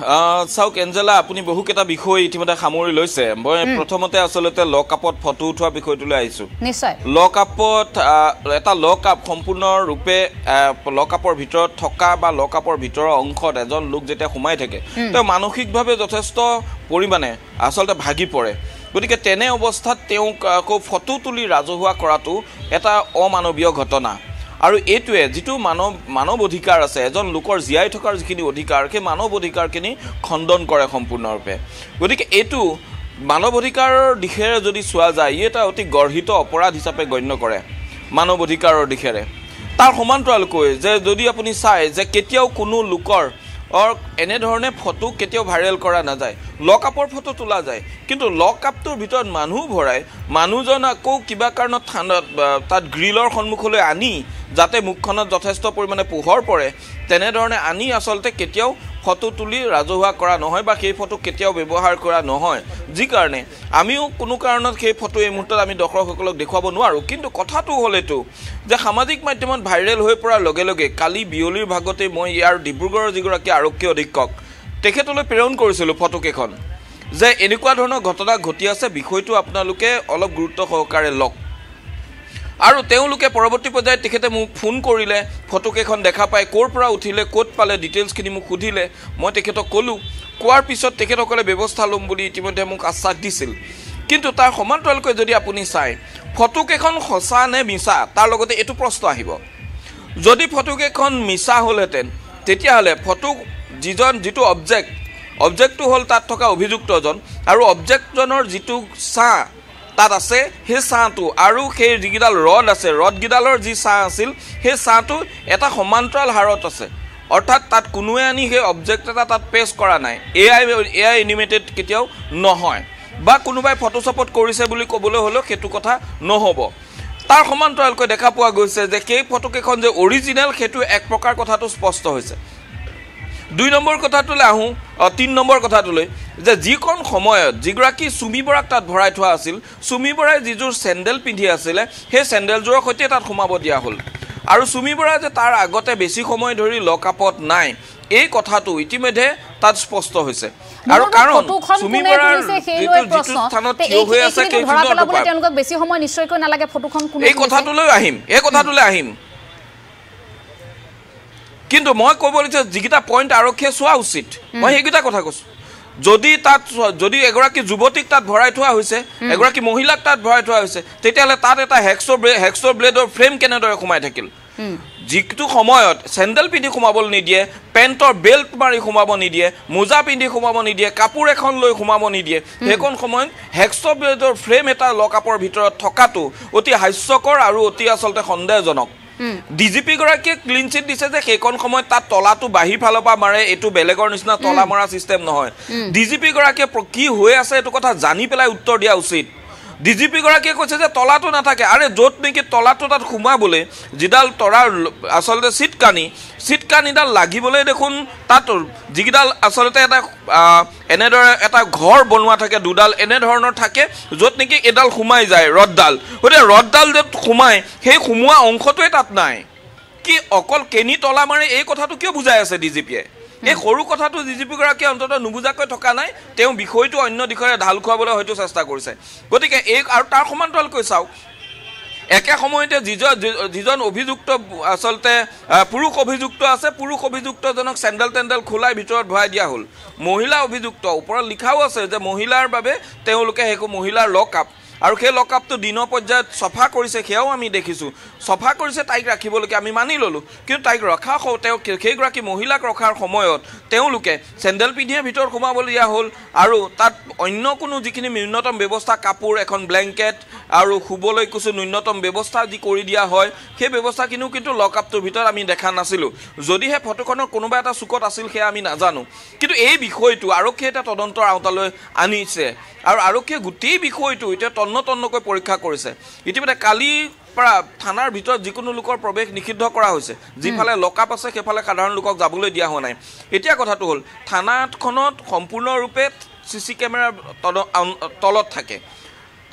চাওক এঞ্জেলা আপুনি বহুকেইটা বিষয় ইতিমধ্যে সামৰি লৈছে মই প্ৰথমতে আসলতে লক আপত ফটো উঠোৱা বিষয়টোলৈ আহিছো নিশ্চয় লক আপত এটা লক আপ সম্পূৰ্ণ ৰূপে লক আপৰ ভিতৰত থকা বা লক আপৰ ভিতৰৰ অংশত এজন লোক যেতিয়া সোমাই থাকে তো মানসিকভাৱে যথেষ্ট পৰিমাণে আসলতে ভাগি পৰে গতিকে তেনে অৱস্থাত তেওঁক ফটো তুলি ৰাজহুৱা কৰাটো এটা অমানৱীয় ঘটনা আৰু এটোৱে যেটো মানৱ অধিকাৰ আছে এজন লোকৰ জিয়াই থকাৰ যিখিনি অধিকাৰ কে মানৱ অধিকাৰখিনি খণ্ডন কৰে সম্পূৰ্ণৰূপে গতিকে এটো মানৱ অধিকাৰৰ দিশেৰে যদি চোৱা যায় এটা অতি গৰ্হিত অপৰাধ হিচাপে গণ্য কৰে মানৱ অধিকাৰৰ দিশেৰে তাৰ সমান্তৰালকৈ যে যদি আপুনি চায় যে কেতিয়াও কোনো লোকৰ এনে ধৰণে ফটো কেতিয়াও ভাইৰেল কৰা নাযায় লক আপৰ ফটো তোলা যায় কিন্তু লক আপটোৰ ভিতৰত মানুহ ভৰাই মানুহজন আকৌ কিবা কাৰণত তাত গ্ৰিলৰ সন্মুখলৈ আনি যাতে মুখখনত যথেষ্ট পৰিমাণে পোহৰ পৰে তেনে ধৰণে আনি আসলতে কেতিয়াও ফটো তুলি ৰাজহুৱা কৰা নহয় বা সেই ফটো কেতিয়াও ব্যৱহাৰ কৰা নহয় যি কাৰণে আমিও কোনো কাৰণত সেই ফটো এই মুহূৰ্তত আমি দৰ্শকসকলক দেখুৱাব নোৱাৰো কিন্তু কথাটো হলেতো যে সামাজিক মাধ্যমত ভাইৰেল হৈ পৰাৰ লগে লগে কালি বিয়লিৰ ভাগতে মই ইয়াৰ ডিব্ৰুগড়ৰ যিগৰাকী আৰক্ষী অধীক্ষক তেখেতলৈ প্ৰেৰণ কৰিছিল ফটো কেখন যে এনেকুৱা ধৰণৰ ঘটনা ঘটি আছে বিষয়টো আপোনালোকে অলপ গুৰুত্ব সহকাৰে লওক আৰু তেওঁলোকে পৰৱৰ্তী পৰ্যায়ত তেখেতে মোক ফোন কৰিলে ফটো কেখন দেখা পাই কোৰ পৰা উঠিলে কোট পালে ডিটেইলছখিনি মোক সুধিলে মই তেখেতক কলো কোৱাৰ পিছত তেখেতসকলে ব্যৱস্থা লম বুলি ইতিমধ্যে মোক আশ্বাস দিছিল কিন্তু তাৰ সমান্তৰালকৈ যদি আপুনি চাই ফটো কেখন সঁচা নে মিছা তাৰ লগতে এটো প্ৰশ্ন আহিব যদি ফটো কেখন মিছা হলহেতেন তেতিয়াহলে ফটো যিটো অবজেক্টটো হল তাত থকা অভিযুক্তজন আৰু অবজেক্টজনৰ যিটো চাহ তাত আছে হে সাঁটো আৰু সেই যিগিডাল ৰড আছে ৰডগিডালৰ যি সাঁ আছিল হে সাঁটো এটা সমান্তৰাল হাৰত আছে অৰ্থাৎ তাত কোনোৱে আনি সেই অবজেক্ট এটা তাত পেছ কৰা নাই এআই এনিমেটেড কেতিয়াও নহয় বা কোনোবাই ফটোশ্বপত কৰিছে বুলি ক'বলৈ হলো সেইটো কথা নহব তাৰ সমান্তৰালকৈ দেখা পোৱা গৈছে যে সেই ফটো কেখন যে অৰিজিনেল সেইটো এক প্ৰকাৰ কথাটো স্পষ্ট হৈছে 2 নম্বৰ কথাটোলৈ আহো 3 নম্বৰ কথাটোলৈ যে যিকোন সময়ত যিগৰাকী সুমি বৰাক তাত ভৰাই থোৱা আছিল সুমি বৰাই যিজোৰ চেন্ডেল পিন্ধি আছিল সেই চেন্ডেলজোৰৰ সৈতে তাত সোমাব দিয়া হ'ল আৰু সুমি বৰা যে তাৰ আগতে বেছি সময় ধৰি লক আপত নাই এই কথাটো ইতিমধ্যে তাত স্পষ্ট হৈছে আৰু কাৰণ সুমি বৰাৰ যিটো স্থানত থিয় হৈ আছে সেই তেওঁলোকক বেছি সময় নিশ্চয়কৈ নালাগে ফটোখন কোন এই কথাটোলৈ আহিম কিন্তু মই ক'বলৈ যিকিটা পইণ্ট আৰক্ষীয়ে চোৱা উচিত মই সেইকিটা কথা কৈছো যদি এগৰাকী যুৱতীক তাত ভৰাই থোৱা হৈছে এগৰাকী মহিলাক তাত ভৰাই থোৱা হৈছে তেতিয়াহলে তাত এটা হেক্সৰ ব্লেডৰ ফ্ৰেম কেনেদৰে সোমাই থাকিল যিটো সময়ত চেন্ডেল পিন্ধি সোমাবলৈ নিদিয়ে পেণ্টৰ বেল্ট মাৰি সোমাব নিদিয়ে মোজা পিন্ধি সোমাব নিদিয়ে কাপোৰ এখন লৈ সোমাব নিদিয়ে সেইখন সময়ত হেক্সৰ ব্লেডৰ ফ্ৰেম এটা লক আপৰ ভিতৰত থকাটো অতি হাস্যকৰ আৰু অতি আসলতে সন্দেহজনক ডিজিপি গৰাকীয়ে ক্লিন চিট দিছে যে সেইখন সময়ত তাত তলাটো বাহিৰ ফালৰ পৰা মাৰে এটো বেলেগৰ নিচিনা তলা মৰা সিস্টেম নহয় ডিজিপি গৰাকীয়ে কি হৈ আছে এটো কথা জানি পেলাই উত্তৰ দিয়া উচিত ডিজিপি গৰাকীয়ে কৈছে যে তলাটো নাথাকে আৰে যত নেকি তলাটো তাত খুমাবলে জিডাল তৰাৰ আসলতে সিটকানিডাল লাগিবলে দেখোন তাত জিগিডাল আসলতে এটা এনেদৰে এটা ঘৰ বনোৱা থাকে দুডাল এনে ধৰণৰ থাকে যত নেকি এডাল খুমাই যায় ৰডডাল যে খুমাই সেই খুমুৱা অংশটোৱে তাত নাই কি অকল কেনি তলা মাৰে এই কথাটো কিয় বুজাই আছে ডিজিপিয়ে এই সৰু কথাটো ডিজিপি গৰাকী অন্তত নুবুজাকৈ থকা নাই তেওঁ বিষয়টো অন্য দিশৰে ঢাল খুৱাবলৈ হয়তো চেষ্টা কৰিছে গতিকে এই আৰু তাৰ সমান্তৰালকৈ চাওক একে সময়তে যিজন অভিযুক্ত আসলতে পুৰুষ অভিযুক্ত আছে পুৰুষ অভিযুক্তজনক চেন্ডেল খোলাই ভিতৰত ভৰাই দিয়া হ'ল মহিলা অভিযুক্ত ওপৰত লিখাও আছে যে মহিলাৰ বাবে তেওঁলোকে হেকো মহিলাৰ লক আপ আৰু সেই লক আপটো দিনৰ পৰ্যায়ত সফা কৰিছে সেয়াও আমি দেখিছো সফা কৰিছে তাইক ৰাখিবলৈকে আমি মানি ললো কিন্তু তাইক ৰখা তেওঁ সেইগৰাকী মহিলাক ৰখাৰ সময়ত তেওঁলোকে চেন্ডেল পিন্ধিয়ে ভিতৰত সোমাবলৈ দিয়া হ'ল আৰু তাত অন্য কোনো যিখিনি ন্যূনতম ব্যৱস্থা কাপোৰ এখন ব্লেংকেট আৰু শুবলৈ কিছু ন্যূনতম ব্যৱস্থা যি কৰি দিয়া হয় সেই ব্যৱস্থাখিনিও কিন্তু লক আপটোৰ ভিতৰত আমি দেখা নাছিলো যদিহে ফটোখনৰ কোনোবা এটা চুকত আছিল সেয়া আমি নাজানো কিন্তু এই বিষয়টো আৰক্ষীয়ে এটা তদন্তৰ আওতালৈ আনিছে আৰু আৰক্ষীয়ে গোটেই বিষয়টো এতিয়া তন্নকৈ পৰীক্ষা কৰিছে ইতিমধ্যে কালি পৰা থানাৰ ভিতৰত যিকোনো লোকৰ প্ৰৱেশ নিষিদ্ধ কৰা হৈছে যিফালে লক আপ আছে সেইফালে সাধাৰণ লোকক যাবলৈ দিয়া হোৱা নাই এতিয়া কথাটো হ'ল থানাখনত সম্পূৰ্ণৰূপে সিসি কেমেৰাৰ তলত থাকে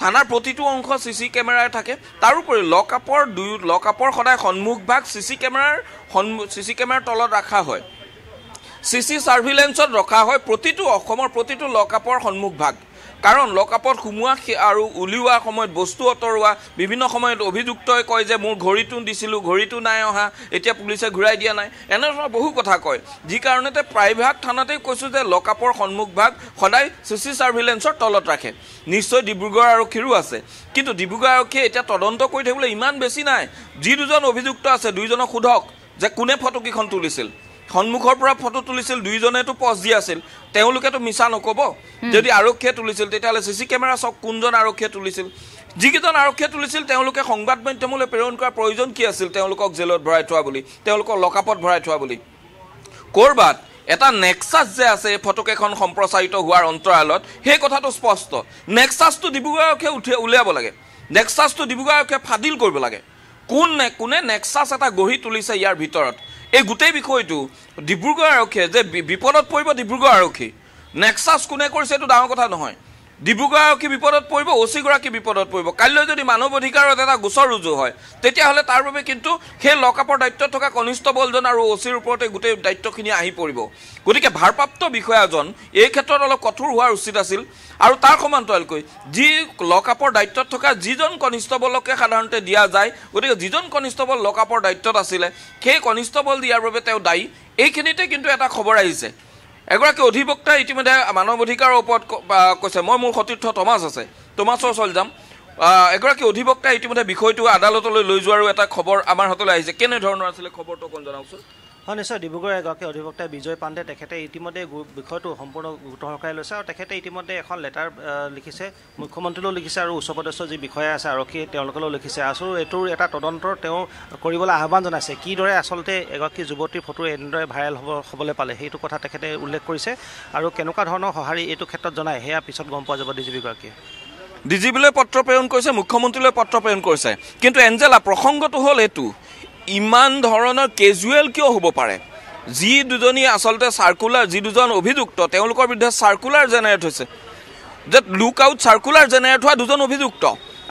থানাৰ প্ৰতিটো অংশ সিসি কেমেৰাৰ থাকে তাৰোপৰি লক আপৰ সদায় সন্মুখ ভাগ সিসি কেমেৰাৰ তলত ৰাখা হয় CC সাৰ্ভিলেন্সত ৰখা হয় প্ৰতিটো অসমৰ প্ৰতিটো লকআপৰ সন্মুখ ভাগ কাৰণ লকআপত সোমোৱা আৰু উলিওৱা সময়ত বস্তু অতৰুৱা বিভিন্ন সময়ত অভিযুক্তই কয় যে মোৰ ঘড়ীটো দিছিলোঁ ঘড়ীটো নাই অহা এতিয়া পুলিচে ঘূৰাই দিয়া নাই এনেধৰণৰ বহু কথা কয় যি কাৰণতে প্ৰায়ভাগ থানাতেই কৈছোঁ যে লকআপৰ সন্মুখ ভাগ সদায় CC সাৰ্ভিলেন্সৰ তলত ৰাখে নিশ্চয় ডিব্ৰুগড় আৰক্ষীৰো আছে কিন্তু ডিব্ৰুগড় আৰক্ষীয়ে এতিয়া তদন্ত কৰি থাকিবলৈ ইমান বেছি নাই যি দুজন অভিযুক্ত আছে দুইজনক সোধক যে কোনে ফটোকিখন তুলিছিল সন্মুখৰ পৰা ফটো তুলিছিল দুইজনেতো পজ দি আছিল তেওঁলোকেতো মিছা নকব যদি আৰক্ষীয়ে তুলিছিল তেতিয়াহ'লে CC কেমেৰা চক কোনজন আৰক্ষীয়ে তুলিছিল যিকেইজন আৰক্ষীয়ে তুলিছিল তেওঁলোকে সংবাদ মাধ্যমলৈ প্ৰেৰণ কৰাৰ প্ৰয়োজন কি আছিল তেওঁলোকক জেলত ভৰাই থোৱা বুলি তেওঁলোকক লকআপত ভৰাই থোৱা বুলি কৰবাত এটা নেক্সাছ যে আছে ফটোকেখন সম্প্ৰচাৰিত হোৱাৰ অন্তৰালত সেই কথাটো স্পষ্ট নেক্সাছটো ডিব্ৰুগড় আৰক্ষীয়ে উলিয়াব লাগে নেক্সাছটো ডিব্ৰুগড় আৰক্ষীয়ে ফাদিল কৰিব লাগে কোনে নেক্সাছ এটা গঢ়ি তুলিছে ইয়াৰ ভিতৰত এই গোটেই বিষয়টো ডিব্ৰুগড় আৰক্ষীয়ে যে বিপদত পৰিব ডিব্ৰুগড় আৰক্ষী নেক্সাছ কোনে কৰিছে এইটো ডাঙৰ কথা নহয় ডিব্ৰুগড় আৰক্ষী বিপদত পৰিব ওচিগৰাকী বিপদত পৰিব কাইলৈ যদি মানৱ অধিকাৰত এটা গোচৰ ৰুজু হয় তেতিয়াহ'লে তাৰ বাবে কিন্তু সেই লকআপৰ দায়িত্বত থকা কনিষ্টবলজন আৰু ওচিৰ ওপৰতে গোটেই দায়িত্বখিনি আহি পৰিব গতিকে ভাৰপ্ৰাপ্ত বিষয়াজন এই ক্ষেত্ৰত অলপ কঠোৰ হোৱাৰ উচিত আছিল আৰু তাৰ সমান্তৰালকৈ যি লকআপৰ দায়িত্বত থকা যিজন কনিষ্টবলকে সাধাৰণতে দিয়া যায় গতিকে যিজন কনিষ্টবল লকআপৰ দায়িত্বত আছিলে সেই কনিষ্টবল দিয়াৰ বাবে তেওঁ দায়ী এইখিনিতে কিন্তু এটা খবৰ আহিছে এগৰাকী অধিবক্তাই ইতিমধ্যে মানৱ অধিকাৰৰ ওপৰত কৈছে মই মোৰ সতীৰ্থ টমাছ আছে টমাছৰ ওচৰলৈ যাম এগৰাকী অধিবক্তাই ইতিমধ্যে বিষয়টো আদালতলৈ লৈ যোৱাৰো এটা খবৰ আমাৰ হাতলৈ আহিছে কেনেধৰণৰ আছিলে খবৰটো অকণ জনাওকচোন হয় নিশ্চয় ডিব্ৰুগড় এগৰাকী অধিবক্তা বিজয় পাণ্ডে তেখেতে ইতিমধ্যে বিষয়টো সম্পূৰ্ণ গুৰুত্ব সহকাৰে লৈছে আৰু তেখেতে ইতিমধ্যে এখন লেটাৰ লিখিছে মুখ্যমন্ত্ৰীলৈও লিখিছে আৰু উচ্চপদস্থ যি বিষয়া আছে আৰক্ষীয়ে তেওঁলোকলৈও লিখিছে আৰু এইটোৰ এটা তদন্তৰ তেওঁ কৰিবলৈ আহ্বান জনাইছে কিদৰে আচলতে এগৰাকী যুৱতীৰ ফটো এনেদৰে ভাইৰেল হ'বলৈ পালে সেইটো কথা তেখেতে উল্লেখ কৰিছে আৰু কেনেকুৱা ধৰণৰ সঁহাৰি এইটো ক্ষেত্ৰত জনায় সেয়া পিছত গম পোৱা যাব ডিজিপিগৰাকীয়ে ডিজিপিলৈ পত্ৰ প্ৰেৰণ কৰিছে মুখ্যমন্ত্ৰীলৈ পত্ৰ প্ৰেৰণ কৰিছে কিন্তু এঞ্জেলা প্ৰসংগটো হ'ল এইটো ইমান ধৰণৰ কেজুৱেল কিয় হ'ব পাৰে যি দুজনী আচলতে সাৰ্কুলাৰ যি দুজন অভিযুক্ত তেওঁলোকৰ বিৰুদ্ধে সাৰ্কুলাৰ জেনেৰেট হৈছে যে লুক আউট সাৰ্কুলাৰ জেনেৰেট হোৱা দুজন অভিযুক্ত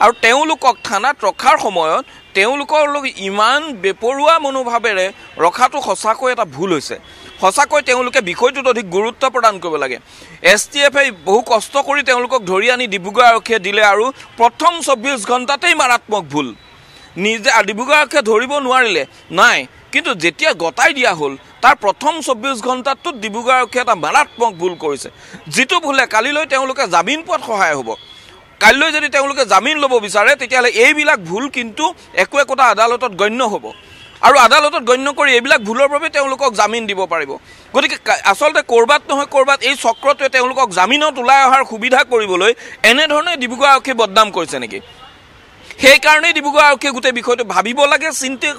আৰু তেওঁলোকক থানাত ৰখাৰ সময়ত তেওঁলোকৰ ইমান বেপৰুৱা মনোভাৱেৰে ৰখাটো সঁচাকৈ এটা ভুল হৈছে সঁচাকৈ তেওঁলোকে বিষয়টোত অধিক গুৰুত্ব প্ৰদান কৰিব লাগে STFে বহু কষ্ট কৰি তেওঁলোকক ধৰি আনি ডিব্ৰুগড় আৰক্ষীয়ে দিলে আৰু প্ৰথম 24 ঘণ্টাতেই মাৰাত্মক ভুল নিজে ডিব্ৰুগড় আৰক্ষীয়ে ধৰিব নোৱাৰিলে নাই কিন্তু যেতিয়া গতাই দিয়া হ'ল তাৰ প্ৰথম 24 ঘণ্টাটোত ডিব্ৰুগড় আৰক্ষীয়ে এটা মাৰাত্মক ভুল কৰিছে যিটো ভুলে কালিলৈ তেওঁলোকে জামিন পোৱাত সহায় হ'ব কালিলৈ যদি তেওঁলোকে জামিন ল'ব বিচাৰে তেতিয়াহ'লে এইবিলাক ভুল কিন্তু একোটা আদালতত গণ্য হ'ব আৰু আদালতত গণ্য কৰি এইবিলাক ভুলৰ বাবে তেওঁলোকক জামিন দিব পাৰিব গতিকে আচলতে কৰবাত নহয় কৰবাত এই চক্ৰটোৱে তেওঁলোকক জামিনত ওলাই অহাৰ সুবিধা কৰিবলৈ এনেধৰণে ডিব্ৰুগড় আৰক্ষী বদনাম কৰিছে নেকি সেইকাৰণেই ডিব্ৰুগড় আৰক্ষীয়ে গোটেই বিষয়টো ভাবিব লাগে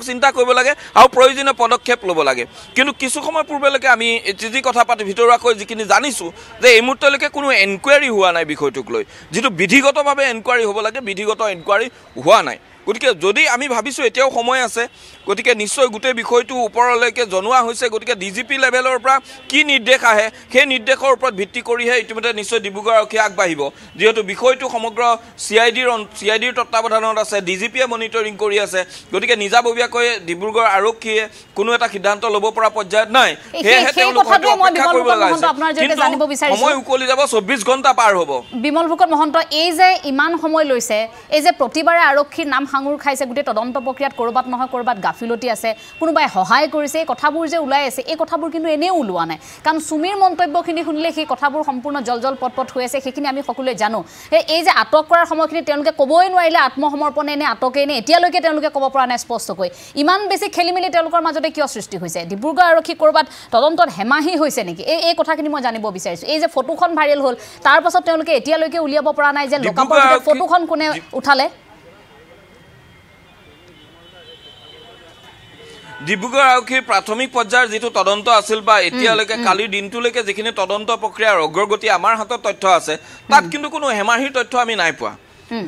চিন্তা কৰিব লাগে আৰু প্ৰয়োজনীয় পদক্ষেপ ল'ব লাগে কিন্তু কিছু সময় পূৰ্বেলৈকে আমি যি কথা পাতি ভিতৰুৱাকৈ যিখিনি জানিছোঁ যে এই মুহূৰ্তলৈকে কোনো এনকুৱাৰী হোৱা নাই বিষয়টোক লৈ যিটো বিধিগতভাৱে এনকুৱাৰী হ'ব লাগে বিধিগত এনকুৱাৰী হোৱা নাই গতিকে যদি আমি ভাবিছোঁ এতিয়াও সময় আছে গতিকে নিশ্চয় গোটেই বিষয়টো ওপৰলৈকে জনোৱা হৈছে গতিকে ডিজিপি লেভেলৰ পৰা কি নিৰ্দেশ আহে সেই নিৰ্দেশৰ ওপৰত ভিত্তি কৰিহে ইতিমধ্যে নিশ্চয় ডিব্ৰুগড় আৰক্ষী আগবাঢ়িব যিহেতু বিষয়টো সমগ্ৰ CIDৰ তত্বাৱধানত আছে ডিজিপিয়ে মনিটৰিং কৰি আছে গতিকে নিজাববীয়াকৈ ডিব্ৰুগড় আৰক্ষীয়ে কোনো এটা সিদ্ধান্ত ল'ব পৰা পৰ্যায়ত নাই সময় উকলি যাব 24 ঘণ্টা পাৰ হ'ব বিমল ভূকত মহন্ত এই যে ইমান সময় লৈছে এই যে প্ৰতিবাৰে আৰক্ষীৰ নাম সাঙুৰ খাইছে গোটেই তদন্ত প্ৰক্ৰিয়াত কৰবাত নহয় কৰবাত গাফিলতি আছে কোনোবাই সহায় কৰিছে এই কথাবোৰ যে ওলাই আছে এই কথাবোৰ কিন্তু এনেও ওলোৱা নাই কাৰণ সুমীৰ মন্তব্যখিনি শুনিলে সেই কথাবোৰ সম্পূৰ্ণ জলজল পটপট হৈ আছে সেইখিনি আমি সকলোৱে জানো এই যে আটক কৰাৰ সময়খিনি তেওঁলোকে ক'বই নোৱাৰিলে আত্মসমৰ্পণে নে আটকে নে এতিয়ালৈকে তেওঁলোকে ক'ব পৰা নাই স্পষ্টকৈ ইমান বেছি খেলিমেলি তেওঁলোকৰ মাজতে কিয় সৃষ্টি হৈছে ডিব্ৰুগড় আৰক্ষী কৰবাত তদন্তত হেমাহি হৈছে নেকি এই কথাখিনি মই জানিব বিচাৰিছোঁ এই যে ফটোখন ভাইৰেল হ'ল তাৰ পাছত তেওঁলোকে এতিয়ালৈকে উলিয়াব পৰা নাই যে লকআপৰ ফটোখন কোনে উঠালে ডিব্ৰুগড় আৰক্ষীৰ প্ৰাথমিক পৰ্যায়ৰ যিটো তদন্ত আছিল বা এতিয়ালৈকে কালিৰ দিনটোলৈকে যিখিনি তদন্ত প্ৰক্ৰিয়াৰ অগ্ৰগতি আমাৰ হাতত তথ্য আছে তাত কিন্তু কোনো হেমাহিৰ তথ্য আমি নাই পোৱা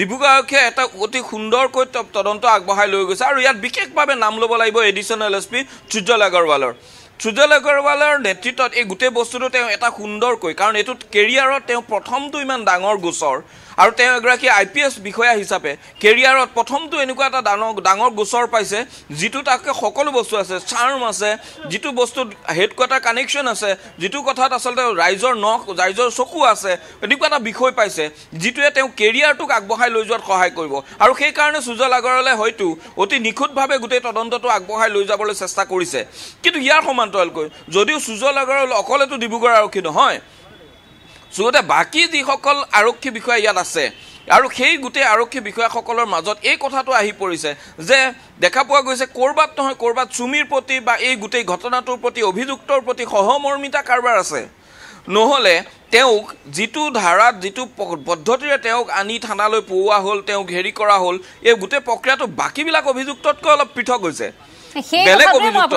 ডিব্ৰুগড় আৰক্ষীয়ে এটা অতি সুন্দৰকৈ তদন্ত আগবঢ়াই লৈ গৈছে আৰু ইয়াত বিশেষভাৱে নাম ল'ব লাগিব এডিশ্যনেল SP সুজল আগৰৱালৰ নেতৃত্বত এই গোটেই বস্তুটো তেওঁ এটা সুন্দৰকৈ কাৰণ এইটো কেৰিয়াৰত তেওঁ প্ৰথমটো ইমান ডাঙৰ গোচৰ আৰু তেওঁ এগৰাকী IPS বিষয়া হিচাপে কেৰিয়াৰত প্ৰথমটো এনেকুৱা এটা ডাঙৰ গোচৰ পাইছে যিটো তাকে সকলো বস্তু আছে, চাৰ্ম আছে, যিটো বস্তুত হেডকোৱাৰ্টাৰ কানেকশ্যন আছে, যিটো কথাত আচলতে ৰাইজৰ চকু আছে, এনেকুৱা এটা বিষয় পাইছে যিটোৱে তেওঁ কেৰিয়াৰটোক আগবঢ়াই লৈ যোৱাত সহায় কৰিব। আৰু সেইকাৰণে সুজল আগৰৱালে হয়তো অতি নিখুঁতভাৱে গোটেই তদন্তটো আগবঢ়াই লৈ যাবলৈ চেষ্টা কৰিছে। কিন্তু ইয়াৰ সমান্তৰালকৈ যদিও সুজল আগৰৱাল অকলেতো ডিব্ৰুগড় আৰক্ষী নহয়, য'তে বাকী যিসকল আৰক্ষী বিষয়া ইয়াত আছে আৰু সেই গোটেই আৰক্ষী বিষয়াসকলৰ মাজত এই কথাটো আহি পৰিছে যে দেখা পোৱা গৈছে ক'ৰবাত নহয় ক'ৰবাত চুমিৰ প্ৰতি বা এই গোটেই ঘটনাটোৰ প্ৰতি অভিযুক্তৰ প্ৰতি সহমৰ্মিতা কাৰবাৰ আছে। নহ'লে তেওঁক যিটো ধাৰাত যিটো পদ্ধতিৰে তেওঁক আনি থানালৈ পোৱা হ'ল, তেওঁক হেৰি কৰা হ'ল, এই গোটেই প্ৰক্ৰিয়াটো বাকীবিলাক অভিযুক্ততকৈ অলপ পৃথক হৈছে। বেলেগ অভিযুক্ত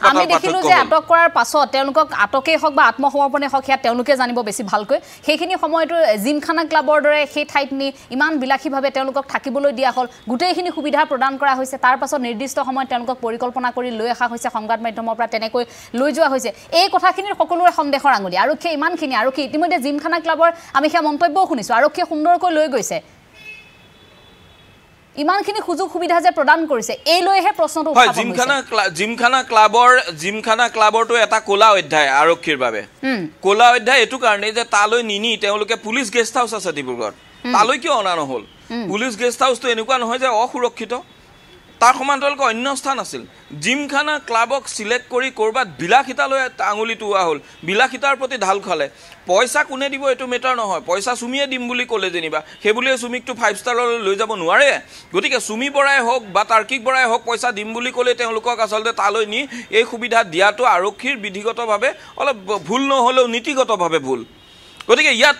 আমি দেখিলো যে আটক কৰাৰ পাছত তেওঁলোকক আটকেই হওক বা আত্মসমৰ্পণেই হওক সেয়া তেওঁলোকে জানিব বেছি ভালকৈ। সেইখিনি সময়তো জিমখানা ক্লাবৰ দৰে সেই ঠাইত নি ইমান বিলাসীভাৱে তেওঁলোকক থাকিবলৈ দিয়া হ'ল, গোটেইখিনি সুবিধা প্ৰদান কৰা হৈছে। তাৰ পাছত নিৰ্দিষ্ট সময়ত তেওঁলোকক পৰিকল্পনা কৰি লৈ অহা হৈছে, সংবাদ মাধ্যমৰ পৰা তেনেকৈ লৈ যোৱা হৈছে। এই কথাখিনিৰ সকলোৰে সন্দেহৰ আঙুলি। আৰক্ষীয়ে ইমানখিনি, আৰক্ষী ইতিমধ্যে জিমখানা ক্লাবৰ আমি সেয়া মন্তব্যও শুনিছোঁ, আৰক্ষীয়ে সুন্দৰকৈ লৈ গৈছে, ইমানখিনি সুযোগ সুবিধা যে প্ৰদান কৰিছে, এই লৈহে প্ৰশ্নটো জিমখানা ক্লাবৰটো এটা ক'লা অধ্যায় আৰক্ষীৰ বাবে। ক'লা অধ্যায় এইটো কাৰণেই যে তালৈ নিনি তেওঁলোকে পুলিচ গেষ্ট হাউচ আছে ডিব্ৰুগড়ত, তালৈ কিয় অনা নহ'ল? পুলিচ গেষ্ট হাউচটো এনেকুৱা নহয় যে অসুৰক্ষিত, তাৰ সমান্তৰালকৈ অন্য স্থান আছিল। জিমখানা ক্লাবক চিলেক্ট কৰি ক'ৰবাত বিলাসিতালৈ আঙুলি টোৱা হ'ল, বিলাসিতাৰ প্ৰতি ঢাল খালে। পইচা কোনে দিব এইটো মেটাৰ নহয়, পইচা চুমিয়ে দিম বুলি ক'লে যেনিবা সেইবুলিয়ে চুমিকটো 5 ষ্টাৰলৈ লৈ যাব নোৱাৰে। গতিকে চুমি বৰাই হওক বা তাৰ্কিক বৰাই হওক পইচা দিম বুলি ক'লে তেওঁলোকক আচলতে তালৈ নি এই সুবিধা দিয়াটো আৰক্ষীৰ বিধিগতভাৱে অলপ ভুল নহ'লেও নীতিগতভাৱে ভুল। গতিকে ইয়াত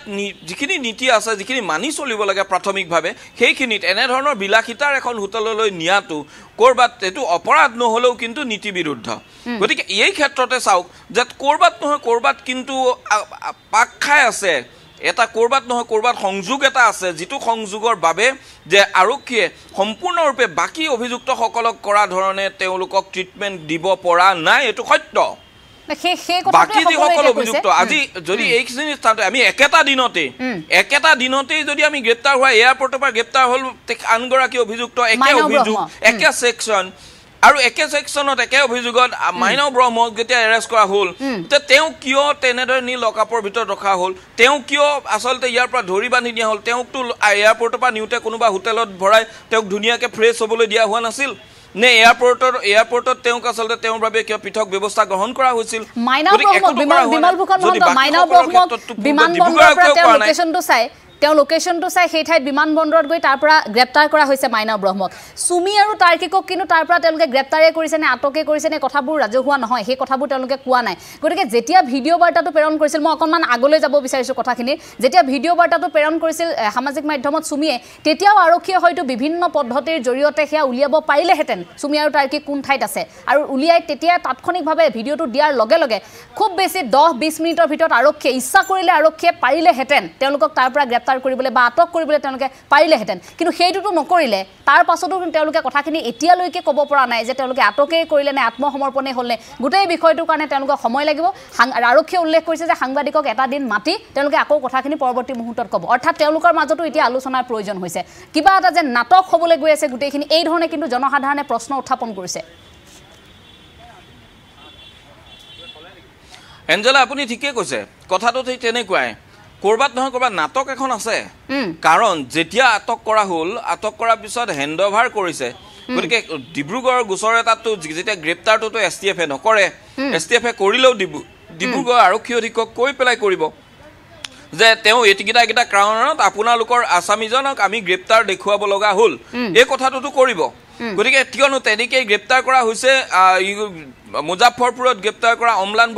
যিখিনি নীতি আছে, যিখিনি মানি চলিব লাগে প্ৰাথমিকভাৱে, সেইখিনিত এনেধৰণৰ বিলাসিতাৰ এখন হোটেললৈ নিয়াটো ক'ৰবাত এইটো অপৰাধ নহ'লেও কিন্তু নীতি বিৰুদ্ধ। গতিকে এই ক্ষেত্ৰতে চাওক যে ক'ৰবাত নহয় ক'ৰবাত কিন্তু পাক খাই আছে, এটা ক'ৰবাত নহয় ক'ৰবাত সংযোগ এটা আছে, যিটো সংযোগৰ বাবে যে আৰক্ষীয়ে সম্পূৰ্ণৰূপে বাকী অভিযুক্তসকলক কৰা ধৰণে তেওঁলোকক ট্ৰিটমেণ্ট দিব পৰা নাই, এইটো সত্য। বাকী যিসকল অভিযুক্ত আজি যদি এইখিনি স্থানতে আমি একেটা দিনতেই যদি আমি গ্ৰেপ্তাৰ হোৱা এয়াৰপৰ্টৰ পৰা গ্ৰেপ্তাৰ হ'ল আনগৰাকী অভিযুক্ত, একে অভিযোগ, একে ছেকশ্যন আৰু একে ছেকশ্যনত একে অভিযোগত মাইনাও ব্ৰহ্মক যেতিয়া এৰেষ্ট কৰা হ'ল, তেওঁ কিয় তেনেদৰে নি লকআপৰ ভিতৰত ৰখা হ'ল? তেওঁ কিয় আচলতে ইয়াৰ পৰা ধৰি বান্ধি নিয়া হ'ল? তেওঁকতো এয়াৰপৰ্টৰ পৰা নিওঁতে কোনোবা হোটেলত ভৰাই তেওঁক ধুনীয়াকৈ ফ্ৰেছ হ'বলৈ দিয়া হোৱা নাছিল নে? এয়াৰপৰ্টত তেওঁক আচলতে তেওঁৰ বাবে কিয় পৃথক ব্যৱস্থা গ্ৰহণ কৰা হৈছিল? তেওঁ লোকেশ্যনটো চাই সেই ঠাইত বিমানবন্দৰত গৈ তাৰ পৰা গ্ৰেপ্তাৰ কৰা হৈছে মাইনাও ব্ৰহ্মক। চুমি আৰু তাৰ্কিকক কিন্তু তাৰ পৰা তেওঁলোকে গ্ৰেপ্তাৰে কৰিছে নে আটকে কৰিছে নে কথাবোৰ ৰাজহুৱা নহয়, সেই কথাবোৰ তেওঁলোকে কোৱা নাই। গতিকে যেতিয়া ভিডিঅ' বাৰ্তাটো প্ৰেৰণ কৰিছিল, মই অকণমান আগলৈ যাব বিচাৰিছোঁ কথাখিনিৰ, যেতিয়া ভিডিঅ' বাৰ্তাটো প্ৰেৰণ কৰিছিল সামাজিক মাধ্যমত চুমিয়ে, তেতিয়াও আৰক্ষীয়ে হয়তো বিভিন্ন পদ্ধতিৰ জৰিয়তে সেয়া উলিয়াব পাৰিলেহেঁতেন চুমি আৰু তাৰ্কিক কোন ঠাইত আছে, আৰু উলিয়াই তেতিয়া তাৎক্ষণিকভাৱে ভিডিঅ'টো দিয়াৰ লগে লগে খুব বেছি 10-20 মিনিটৰ ভিতৰত আৰক্ষীয়ে ইচ্ছা কৰিলে আৰক্ষীয়ে পাৰিলেহেঁতেন তেওঁলোকক তাৰ পৰা গ্ৰেপ্তাৰ কৰিবলৈ বা আটক কৰিবলৈ তেওঁলোকে পাৰিলেহেঁতেন। কিন্তু সেইটোতো নকৰিলে। তাৰ পাছতো তেওঁলোকে কথাখিনি এতিয়ালৈকে ক'ব পৰা নাই যে তেওঁলোকে আটকেই কৰিলে নে আত্মসমৰ্পণে হ'ল নে। গোটেই বিষয়টোৰ কাৰণে তেওঁলোকক সময় লাগিব। আৰক্ষীয়ে উল্লেখ কৰিছে যে সাংবাদিকক এটা দিন মাতি তেওঁলোকে আকৌ কথাখিনি পৰৱৰ্তী মুহূৰ্তত ক'ব। অৰ্থাৎ তেওঁলোকৰ মাজতো এতিয়া আলোচনাৰ প্ৰয়োজন হৈছে। কিবা এটা যে নাটক হ'বলৈ গৈ আছে গোটেইখিনি, এই ধৰণে কিন্তু জনসাধাৰণে প্ৰশ্ন উত্থাপন কৰিছে। এঞ্জেলা, আপুনি ঠিকেই কৈছে, কথাটো ঠিক তেনেকুৱাই। ক'ৰবাত নহয় ক'ৰবাত নাটক এখন আছে। কাৰণ যেতিয়া আটক কৰা হ'ল, আটক কৰাৰ পিছত হেণ্ড অভাৰ কৰিছে। গতিকে ডিব্ৰুগড়ৰ গোচৰ এটাতো যেতিয়া গ্ৰেপ্তাৰটোতো STF-এ নকৰে, STF-এ কৰিলেও ডিব্ৰুগড় আৰক্ষী অধীক্ষক কৈ পেলাই কৰিব যে তেওঁ এইকেইটা কাৰণত আপোনালোকৰ আছামীজনক আমি গ্ৰেপ্তাৰ দেখুৱাব লগা হ'ল, এই কথাটোতো কৰিব। গতিকে কিয়নো তেনেকেই গ্ৰেপ্তাৰ কৰা হৈছে মুজাফৰপুৰত গ্ৰেপ্তাৰ কৰা অম্লান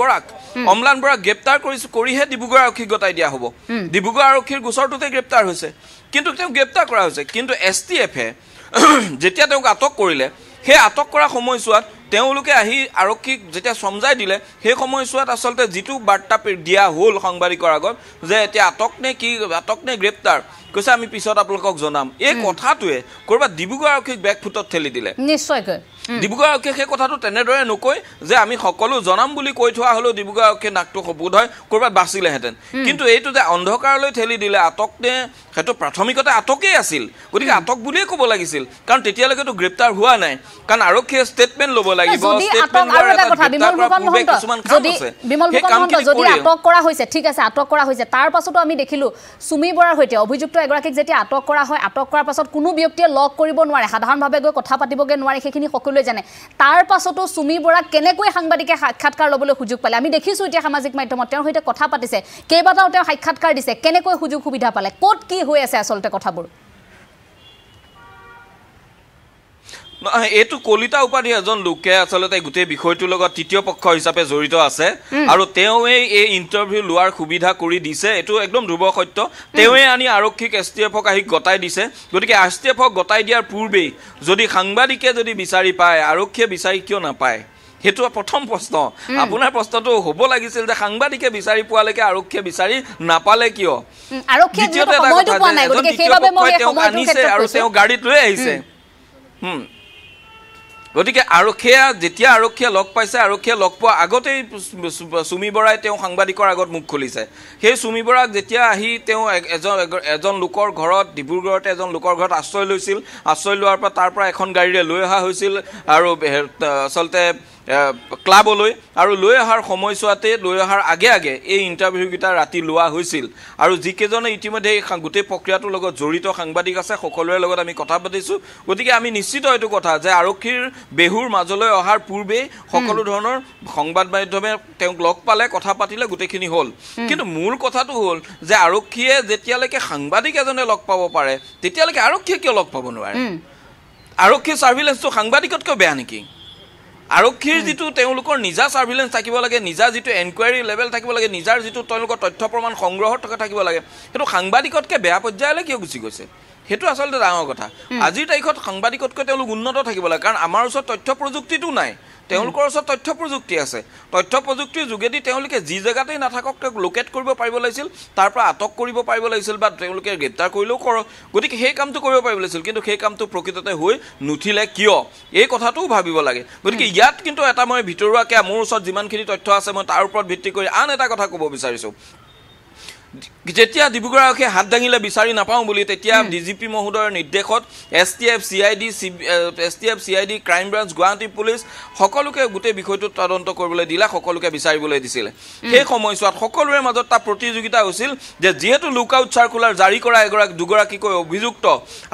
বৰাক গ্ৰেপ্তাৰ কৰিহে ডিব্ৰুগড় আৰক্ষীক গতাই দিয়া হ'ব। ডিব্ৰুগড় আৰক্ষীৰ গোচৰটোতে গ্ৰেপ্তাৰ হৈছে, কিন্তু তেওঁক গ্ৰেপ্তাৰ কৰা হৈছে। কিন্তু STF-এ যেতিয়া তেওঁক আটক কৰিলে, সেই আটক কৰা সময়ছোৱাত তেওঁলোকে আহি আৰক্ষীক যেতিয়া সমজাই দিলে সেই সময়ছোৱাত আচলতে যিটো বাৰ্তা দিয়া হ'ল সাংবাদিকৰ আগত যে এতিয়া আটক নে গ্ৰেপ্তাৰ কৈছে আমি পিছত আপোনালোকক জনাম এই কথাটোৱে ক'ৰবাত ডিব্ৰুগড় আৰক্ষীক বেকফুটত ঠেলি দিলে নিশ্চয়কৈ ডিব্ৰুগড় আৰক্ষীয়ে সেই কথাটো তেনেদৰে নকৈ যে আমি সকলো জনাম বুলি কৈ থোৱা হ'লেও ডিব্ৰুগড় আৰক্ষীয়ে নাকটো বোধ হয় ক'ৰবাত বাচিলেহেঁতেন কিন্তু এইটো যে অন্ধকাৰলৈ ঠেলি দিলে আটক নে সেইটো প্ৰাথমিকতে আটকেই আছিল গতিকে আটক বুলিয়ে ক'ব লাগিছিল কাৰণ তেতিয়ালৈকেতো গ্ৰেপ্তাৰ হোৱা নাই কাৰণ আৰক্ষীয়ে ষ্টেটমেণ্ট ল'ব লাগিব যদি আটক কৰা হৈছে ঠিক আছে আটক কৰা হৈছে তাৰ পাছতো আমি দেখিলো সুমি বৰাৰ সৈতে অভিযুক্ত এগৰাকীক যেতিয়া আটক কৰা হয় আটক কৰাৰ পাছত কোনো ব্যক্তিয়ে লগ কৰিব নোৱাৰে সাধাৰণভাৱে গৈ কথা পাতিবগৈ নোৱাৰে সেইখিনি সকলোৱে জানে তাৰ পাছতো সুমি বৰা কেনেকৈ সাংবাদিকে সাক্ষাৎকাৰ ল'বলৈ সুযোগ পালে আমি দেখিছো এতিয়া সামাজিক মাধ্যমত তেওঁৰ সৈতে কথা পাতিছে কেইবাটাও তেওঁ সাক্ষাৎকাৰ দিছে কেনেকৈ সুযোগ সুবিধা পালে ক'ত কি হৈ আছে আচলতে কথাবোৰ এইটো কলিতা উপাধি এজন লোকে আচলতে গোটেই বিষয়টোৰ লগত তৃতীয় পক্ষ হিচাপে জড়িত আছে আৰু তেওঁৱে এই ইণ্টাৰভিউ লোৱাৰ সুবিধা কৰি দিছে এইটো একদম ধ্ৰুৱ সত্য তেওঁৱে আনি আৰক্ষীক STFক আহি গতাই দিছে গতিকে STFক গতাই দিয়াৰ পূৰ্বেই যদি সাংবাদিকে যদি বিচাৰি পায় আৰক্ষীয়ে বিচাৰি কিয় নাপায় সেইটো প্ৰথম প্ৰশ্ন আপোনাৰ প্ৰশ্নটো হ'ব লাগিছিল যে সাংবাদিকে বিচাৰি পোৱালৈকে আৰক্ষীয়ে বিচাৰি নাপালে কিয় আৰক্ষীয়ে সময়টো পোৱা নাই গতিকে সেইবাবে মই এই সময়টো ক্ষেত্ৰত আৰু তেওঁ গাড়ীত লৈ আহিছে গতিকে যেতিয়া আৰক্ষীয়ে লগ পাইছে আৰক্ষীয়ে লগ পোৱা আগতেই সুমি বৰাই তেওঁ সাংবাদিকৰ আগত মুখ খুলিছে সেই সুমি বৰাক যেতিয়া আহি তেওঁ এজন লোকৰ ঘৰত ডিব্ৰুগড়তে এজন লোকৰ ঘৰত আশ্ৰয় লৈছিল আশ্ৰয় লোৱাৰ পৰা তাৰ পৰা এখন গাড়ীৰে লৈ অহা হৈছিল আৰু আচলতে ক্লাবলৈ আৰু লৈ অহাৰ সময়ছোৱাতে লৈ অহাৰ আগে আগে এই ইণ্টাৰভিউকেইটা ৰাতি লোৱা হৈছিল আৰু যিকেইজনে ইতিমধ্যে এই গোটেই প্ৰক্ৰিয়াটোৰ লগত জড়িত সাংবাদিক আছে সকলোৰে লগত আমি কথা পাতিছোঁ গতিকে আমি নিশ্চিত এইটো কথা যে আৰক্ষীৰ বেহুৰ মাজলৈ অহাৰ পূৰ্বেই সকলো ধৰণৰ সংবাদ মাধ্যমে তেওঁক লগ পালে কথা পাতিলে গোটেইখিনি হ'ল কিন্তু মূল কথাটো হ'ল যে আৰক্ষীয়ে যেতিয়ালৈকে সাংবাদিক এজনে লগ পাব পাৰে তেতিয়ালৈকে আৰক্ষীয়ে কিয় লগ পাব নোৱাৰে আৰক্ষীৰ ছাৰ্ভিলেঞ্চটো সাংবাদিকতকৈ বেয়া নেকি আৰক্ষীৰ যিটো তেওঁলোকৰ নিজা ছাৰ্ভিলেঞ্চ থাকিব লাগে নিজা যিটো এনকুৱাৰী লেভেল থাকিব লাগে নিজাৰ যিটো তেওঁলোকৰ তথ্য প্ৰমাণ সংগ্ৰহত থাকিব লাগে সেইটো সাংবাদিকতকৈ বেয়া পৰ্যায়লৈ কিয় গুচি গৈছে সেইটো আচলতে ডাঙৰ কথা আজিৰ তাৰিখত সাংবাদিকতকৈ তেওঁলোক উন্নত থাকিব লাগে কাৰণ আমাৰ ওচৰত তথ্য প্ৰযুক্তিটো নাই তেওঁলোকৰ ওচৰত তথ্য প্ৰযুক্তি আছে তথ্য প্ৰযুক্তিৰ যোগেদি তেওঁলোকে যি জেগাতেই নাথাকক তেওঁক লোকেট কৰিব পাৰিব লাগিছিল তাৰ পৰা আটক কৰিব পাৰিব লাগিছিল বা তেওঁলোকে গ্ৰেপ্তাৰ কৰিলেও কৰক গতিকে সেই কামটো কৰিব পাৰিব লাগিছিল কিন্তু সেই কামটো প্ৰকৃততে হৈ নুঠিলে কিয় এই কথাটোও ভাবিব লাগে গতিকে ইয়াত কিন্তু এটা মই ভিতৰুৱাকৈ মোৰ ওচৰত যিমানখিনি তথ্য আছে মই তাৰ ওপৰত ভিত্তি কৰি আন এটা কথা ক'ব বিচাৰিছোঁ যেতিয়া ডিব্ৰুগড় আৰক্ষীয়ে হাত দাঙিলে বিচাৰি নাপাওঁ বুলি তেতিয়া DGP মহোদয়ৰ নিৰ্দেশত STF CID crime branch Guwahati police সকলোকে গোটেই বিষয়টো তদন্ত কৰিবলৈ দিলে সকলোকে বিচাৰিবলৈ দিছিলে সেই সময়ছোৱাত সকলোৰে মাজত এটা প্ৰতিযোগিতা হৈছিল যে যিহেতু লুকআউট চাৰ্কুলাৰ জাৰি কৰা দুগৰাকীকৈ অভিযুক্ত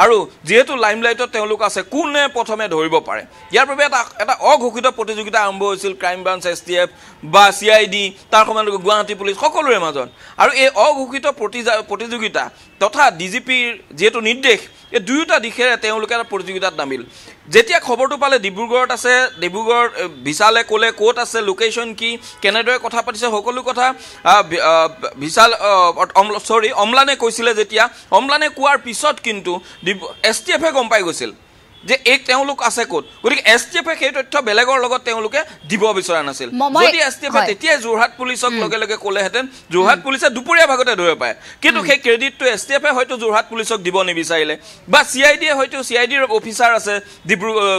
আৰু যিহেতু লাইমলাইটত তেওঁলোক আছে কোনে প্ৰথমে ধৰিব পাৰে ইয়াৰ বাবে এটা অঘোষিত প্ৰতিযোগিতা আৰম্ভ হৈছিল ক্ৰাইম ব্ৰাঞ্চ STF বা CID তাৰ সমান গুৱাহাটী পুলিচ সকলোৰে মাজত আৰু এই অঘোষিত প্ৰতিযোগিতা তথা DGPৰ যেহেতু নিৰ্দেশ এই দুয়োটা দিশেৰে তেওঁলোকে এটা প্ৰতিযোগিতাত নামিল যেতিয়া খবৰটো পালে ডিব্ৰুগড়ত আছে ডিব্ৰুগড় বিশালে ক'লে ক'ত আছে লোকেশ্যন কি কেনেদৰে কথা পাতিছে সকলো কথা অম্লানে কৈছিলে যেতিয়া অম্লানে কোৱাৰ পিছত কিন্তু STFে গম পাই গৈছিল যে এই তেওঁলোক আছে ক'ত গতিকে STFে সেই তথ্য বেলেগৰ লগত তেওঁলোকে দিব বিচৰা নাছিল যদি STFে তেতিয়া যোৰহাট পুলিচক লগে লগে ক'লেহেঁতেন যোৰহাট পুলিচে দুপৰীয়া ভাগতে ধৰিব পাৰে কিন্তু সেই ক্ৰেডিটটো STFে হয়তো যোৰহাট পুলিচক দিব নিবিচাৰিলে বা CIDয়ে হয়তো CIDৰ অফিচাৰ আছে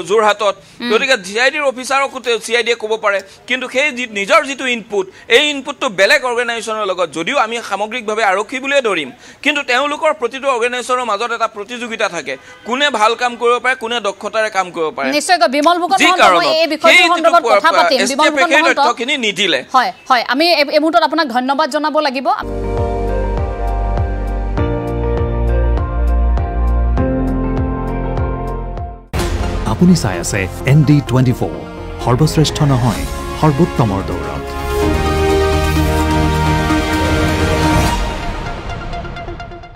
যোৰহাটত গতিকে CIDৰ অফিচাৰকো CIDয়ে ক'ব পাৰে কিন্তু সেই নিজৰ যিটো ইনপুট এই ইনপুটটো বেলেগ অৰ্গেনাইজেশ্যনৰ লগত যদিও আমি সামগ্ৰিকভাৱে আৰক্ষী বুলিয়ে ধৰিম কিন্তু তেওঁলোকৰ প্ৰতিটো অৰ্গেনাইজেশ্যনৰ মাজত এটা প্ৰতিযোগিতা থাকে কোনে ভাল কাম কৰিব পাৰে দক্ষতাৰে কাম কৰিব পাৰে নিশ্চয়কৈ বিমল ফুকন মহন্ত এই বিষয়টোৰ সন্দৰ্ভত কথা পাতিম বিমল ফুকন মহন্ত তথ্যখিনি নিদিলে হয় আমি এই মুহূৰ্তত আপোনাক ধন্যবাদ জনাব লাগিব আপুনি চাই আছে ND24 সৰ্বশ্ৰেষ্ঠ নহয় সৰ্বোত্তমৰ দৌৰত